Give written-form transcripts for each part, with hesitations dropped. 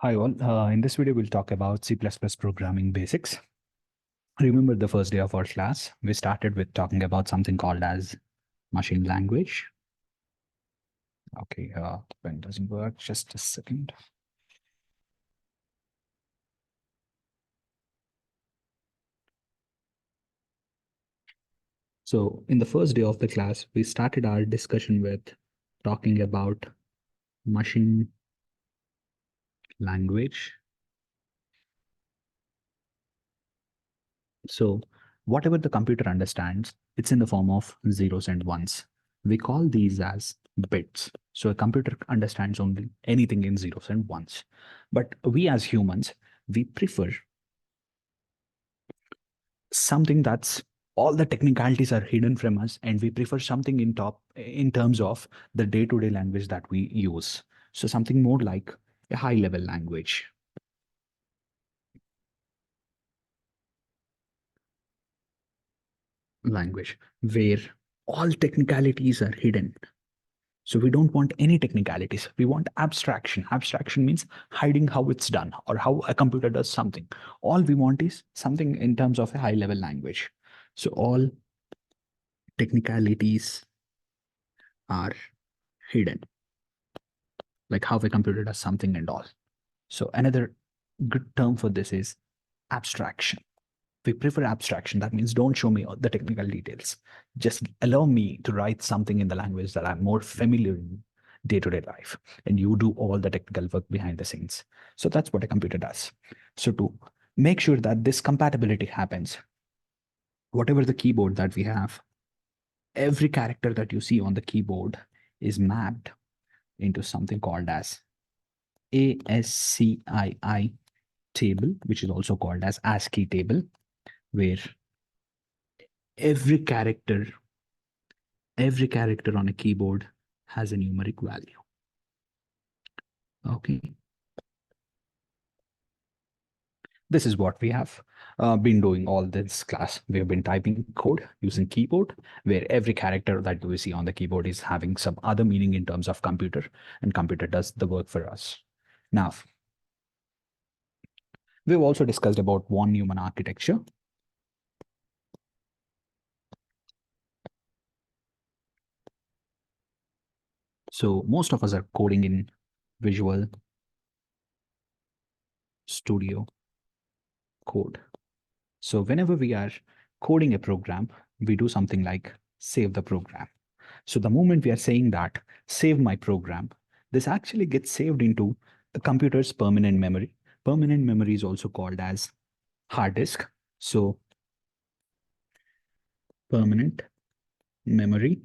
Hi all. In this video, we'll talk about C++ programming basics. Remember the first day of our class, we started with talking about something called as machine language. Okay, pen doesn't work. Just a second. So in the first day of the class, we started our discussion with talking about machine language. So whatever the computer understands, it's in the form of zeros and ones. We call these as bits. So a computer understands only anything in zeros and ones. But we as humans, we prefer something that's all the technicalities are hidden from us, and we prefer something in terms of the day-to-day language that we use. So something more like a high-level language. Language where all technicalities are hidden. So we don't want any technicalities. We want abstraction. Abstraction means hiding how it's done or how a computer does something. All we want is something in terms of a high level language. So all technicalities are hidden, like how a computer does something and all. So another good term for this is abstraction. We prefer abstraction. That means don't show me all the technical details. Just allow me to write something in the language that I'm more familiar in day-to-day life. And you do all the technical work behind the scenes. So that's what a computer does. So to make sure that this compatibility happens, whatever the keyboard that we have, every character that you see on the keyboard is mapped into something called as ASCII table, which is also called as ASCII table, where every character on a keyboard has a numeric value. Okay. This is what we have been doing all this class. We have been typing code using keyboard, where every character that we see on the keyboard is having some other meaning in terms of computer, and computer does the work for us. Now, we've also discussed about von Neumann architecture. So most of us are coding in Visual Studio Code. So whenever we are coding a program, we do something like save the program. So the moment we are saying that save my program, this actually gets saved into the computer's permanent memory. Permanent memory is also called as hard disk. So permanent memory,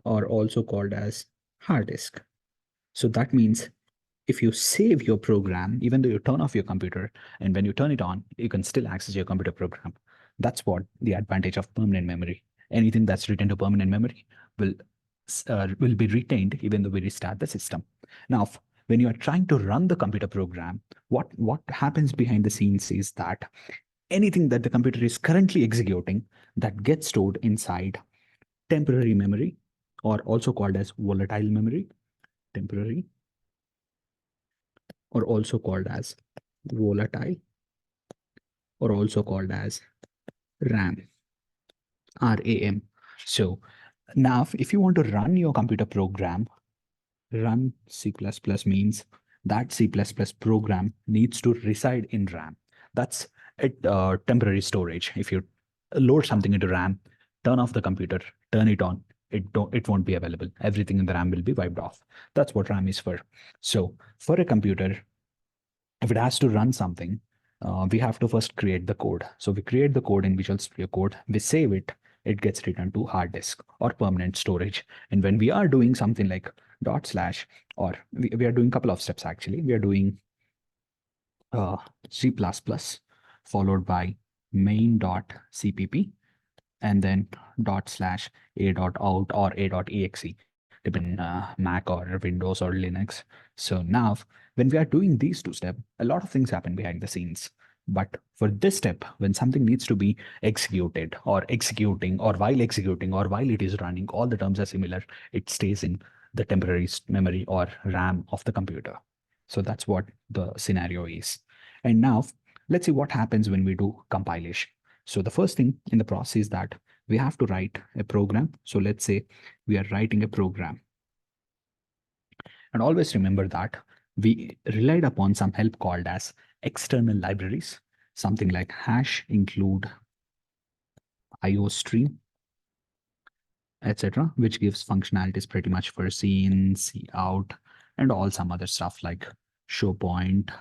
or also called as hard disk. So that means if you save your program, even though you turn off your computer, and when you turn it on, you can still access your computer program. That's what the advantage of permanent memory. Anything that's written to permanent memory will be retained even though we restart the system. Now, when you are trying to run the computer program, what happens behind the scenes is that anything that the computer is currently executing, that gets stored inside temporary memory, or also called as volatile memory, temporary, or also called as volatile, or also called as RAM, RAM. So now if you want to run your computer program, run C++ means that C++ program needs to reside in RAM. That's temporary storage. If you load something into RAM, turn off the computer, turn it on, it won't be available. Everything in the RAM will be wiped off. That's what RAM is for. So for a computer, if it has to run something, we have to first create the code. So we create the code in Visual Studio Code, we save it, it gets returned to hard disk or permanent storage. And when we are doing something like dot slash, or we are doing a couple of steps actually, we are doing C++ followed by main.cpp and then dot slash a dot out or a dot exe, depending Mac or Windows or Linux. So now when we are doing these two steps, a lot of things happen behind the scenes. But for this step, when something needs to be executed or executing or while executing or while it is running, all the terms are similar. It stays in the temporary memory or RAM of the computer. So that's what the scenario is. And now let's see what happens when we do compilation. So the first thing in the process is that we have to write a program. So let's say we are writing a program. And always remember that we relied upon some help called as external libraries, something like hash include iostream, etc., which gives functionalities pretty much for scene, cout, and all some other stuff like show point,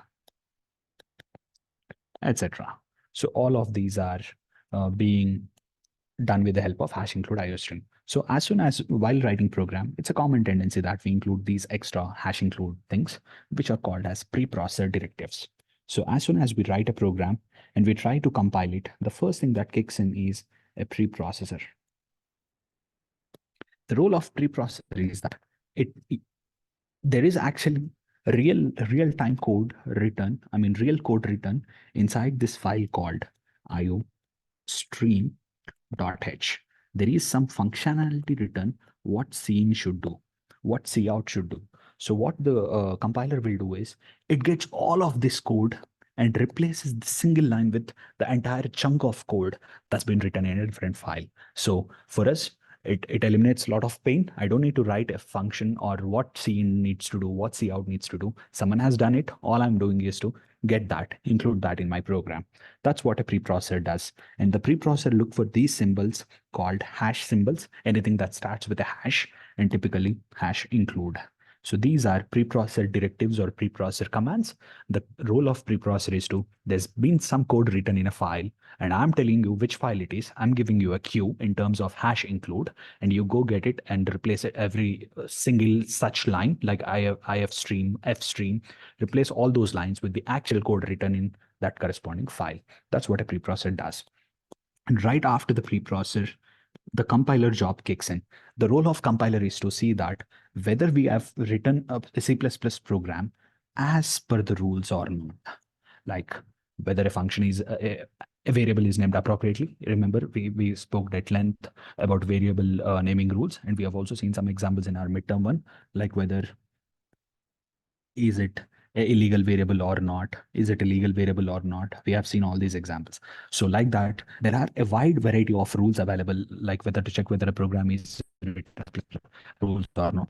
etc. So all of these are being done with the help of hash include iostream. So as soon as while writing program, it's a common tendency that we include these extra hash include things, which are called as preprocessor directives. So as soon as we write a program and we try to compile it, the first thing that kicks in is a preprocessor. The role of preprocessor is that it there is actually real time code written, real code written inside this file called io stream .h. There is some functionality written what scene should do, what cout should do. So what the compiler will do is it gets all of this code and replaces the single line with the entire chunk of code that's been written in a different file. So for us, it eliminates a lot of pain. I don't need to write a function or what scene needs to do, what cout needs to do. Someone has done it. All I'm doing is to get that, include that in my program. That's what a preprocessor does. And the preprocessor look for these symbols called hash symbols, anything that starts with a hash, and typically hash include. So these are preprocessor directives or preprocessor commands. The role of preprocessor is to, there's been some code written in a file, and I'm telling you which file it is. I'm giving you a queue in terms of hash include, and you go get it and replace it every single such line, like IF stream, F stream, replace all those lines with the actual code written in that corresponding file. That's what a preprocessor does. And right after the preprocessor, the compiler job kicks in. The role of compiler is to see that whether we have written a C++ program as per the rules or not. Like whether a function is a variable is named appropriately. Remember, we spoke at length about variable naming rules, and we have also seen some examples in our midterm one, like whether is it a illegal variable or not, is it a legal variable or not. We have seen all these examples. So like that, there are a wide variety of rules available, like whether to check whether a program is rules or not.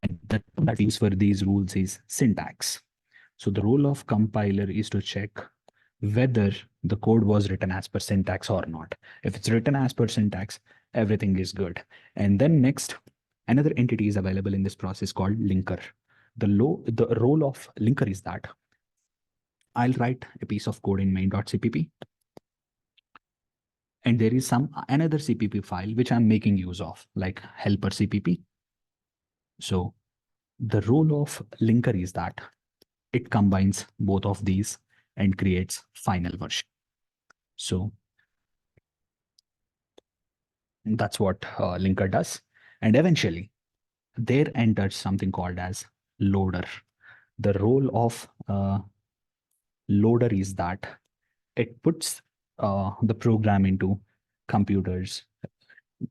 And the term that we use for these rules is syntax. So the role of compiler is to check whether the code was written as per syntax or not. If it's written as per syntax, everything is good. And then next, another entity is available in this process called linker. The role of linker is that I'll write a piece of code in main.cpp, and there is some another CPP file which I'm making use of, like helper CPP. So the role of linker is that it combines both of these and creates final version. So that's what linker does. And eventually there enters something called as loader. The role of loader is that it puts the program into computers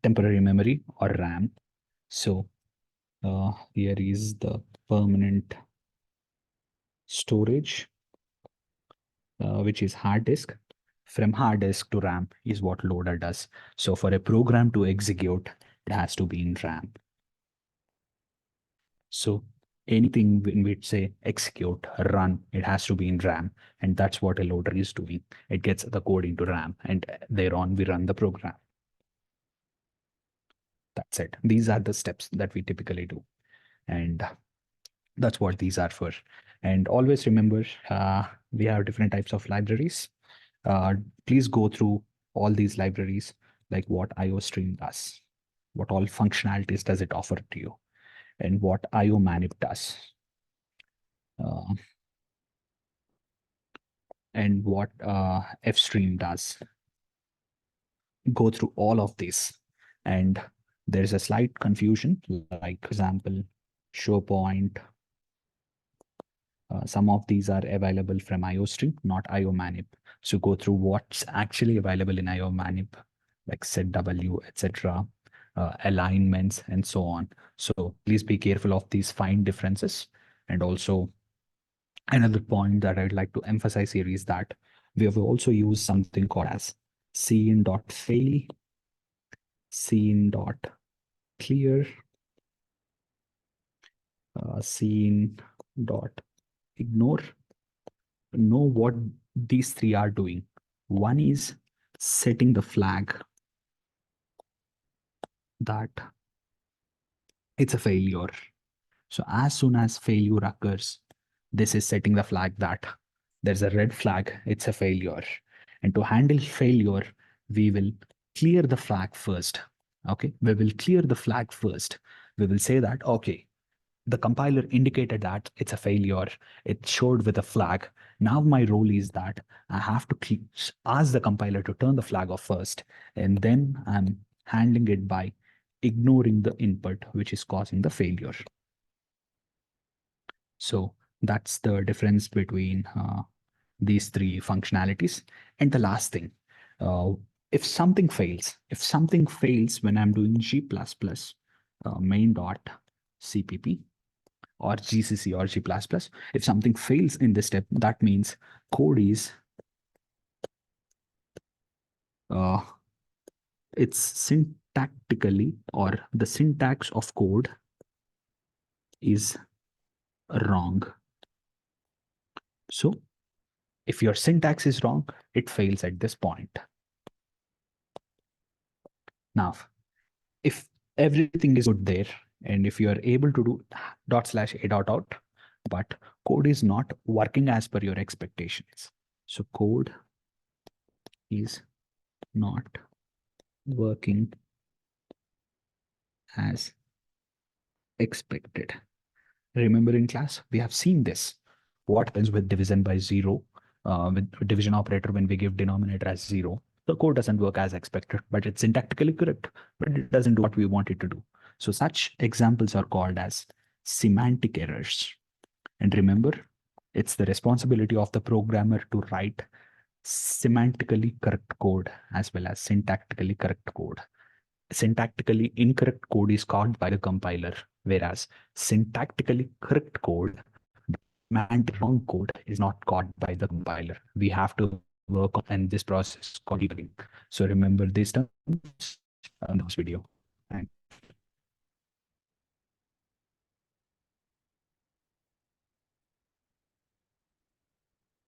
temporary memory or RAM. So here is the permanent storage, which is hard disk. From hard disk to RAM is what loader does. So for a program to execute, it has to be in RAM. So anything when we say execute, run, it has to be in RAM. And that's what a loader is doing. It gets the code into RAM, and thereon we run the program. That's it. These are the steps that we typically do. And that's what these are for. And always remember, we have different types of libraries. Please go through all these libraries, like what IOStream does, what all functionalities does it offer to you, and what IOManip does, and what FStream does. Go through all of this, and there's a slight confusion, like for example, show point. Some of these are available from IOStream, not IOManip. So go through what's actually available in IOManip, like setw, etc., alignments, and so on. So please be careful of these fine differences. And also Another point that I'd like to emphasize here is that we have also used something called as scene.fail, scene.clear, scene.ignore. Know what these three are doing. One is setting the flag that it's a failure. So as soon as failure occurs, this is setting the flag that there's a red flag, it's a failure. And to handle failure, we will clear the flag first. Okay, we will clear the flag first. We will say that, okay, the compiler indicated that it's a failure. It showed with a flag. Now my role is that I have to ask the compiler to turn the flag off first, and then I'm handling it by ignoring the input, which is causing the failure. So that's the difference between these three functionalities. And the last thing, uh, if something fails when I'm doing G++, main.cpp, or GCC or G++, if something fails in this step, that means code is, it's syntactically, or the syntax of code is wrong. So if your syntax is wrong, it fails at this point. Now, if everything is good there, and if you are able to do /a.out, but code is not working as per your expectations. So code is not working as expected. Remember in class, we have seen this. What happens with division by zero, with division operator when we give denominator as zero? The code doesn't work as expected, but it's syntactically correct, but it doesn't do what we want it to do. So such examples are called as semantic errors. And remember, it's the responsibility of the programmer to write semantically correct code as well as syntactically correct code. Syntactically incorrect code is caught by the compiler, whereas syntactically correct code, semantic wrong code, is not caught by the compiler. We have to work on this process called debugging. So remember this terms in this video.